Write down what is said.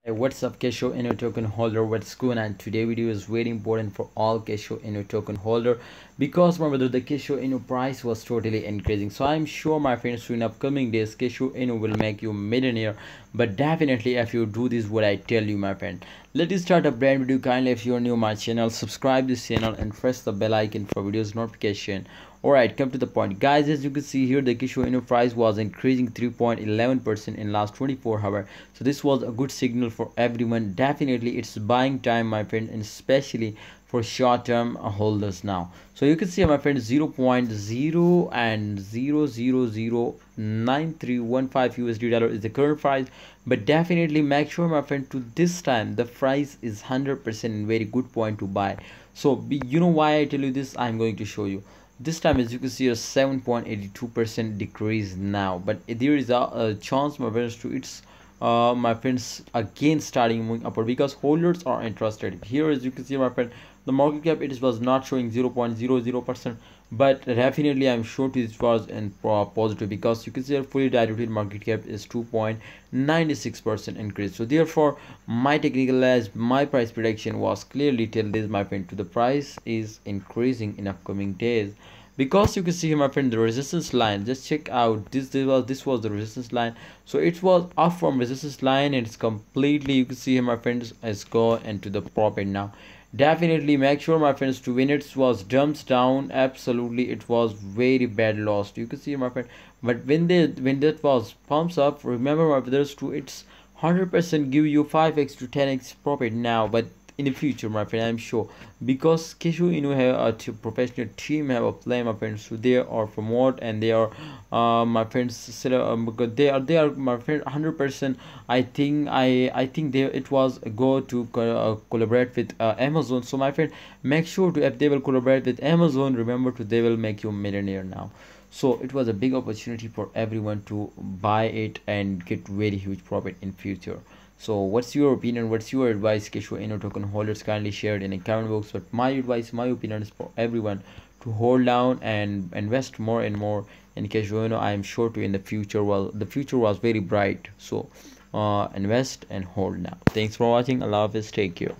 Hey, what's up Kishu inu token holder, what's going on? Today video is very important for all Kishu inu token holder because my brother, the Kishu inu price was totally increasing. So I'm sure my friends, in upcoming days Kishu inu will make you millionaire, but definitely if you do this what I tell you, my friend. Let us start a brand video. Kindly, if you're new to my channel, subscribe this channel and press the bell icon for videos notification. Alright, come to the point, guys. As you can see here, the Kishu inu price was increasing 3.11% in last 24 hours. So this was a good signal for everyone. Definitely it's buying time, my friend, and especially for short-term holders now. So you can see, my friend, 0.0 and 0.0009315 USD dollar is the current price. But definitely make sure, my friend, to this time the price is 100% very good point to buy. So you know why I tell you this? I'm going to show you. This time, as you can see, a 7.82% decrease now, but there is a chance, my friends, to its my friends, again starting moving upward because holders are interested here. As you can see, my friend, the market cap, it was not showing 0.00%, but definitely I'm sure this was in positive because you can see a fully diluted market cap is 2.96% increase. So therefore my technical as my price prediction was clearly tell this, my friend, to the price is increasing in upcoming days because you can see here, my friend, the resistance line. Just check out this was the resistance line. So it was up from resistance line and it's completely, you can see here, my friends, has gone into the profit now. Definitely make sure, my friends, to when it was dumps down, absolutely it was very bad loss, you can see, my friend. But when that was pumps up, remember, my brothers, to it's 100% give you 5x to 10x profit now, but in the future, my friend, I'm sure, because Kishu inu have a professional team have a plan, my friends. So they are promote and they are my friends because they are my friend 100%. I think they it was go to collaborate with Amazon. So my friend, make sure to, if they will collaborate with Amazon, remember to they will make you millionaire now. So it was a big opportunity for everyone to buy it and get very huge profit in future. So what's your opinion, what's your advice, Kishu inu token holders? Kindly share it in the comment box. But my advice, my opinion is for everyone to hold down and invest more and more in Kishu inu. I am sure to in the future, well, the future was very bright. So invest and hold now. Thanks for watching. Allah Hafiz, take care.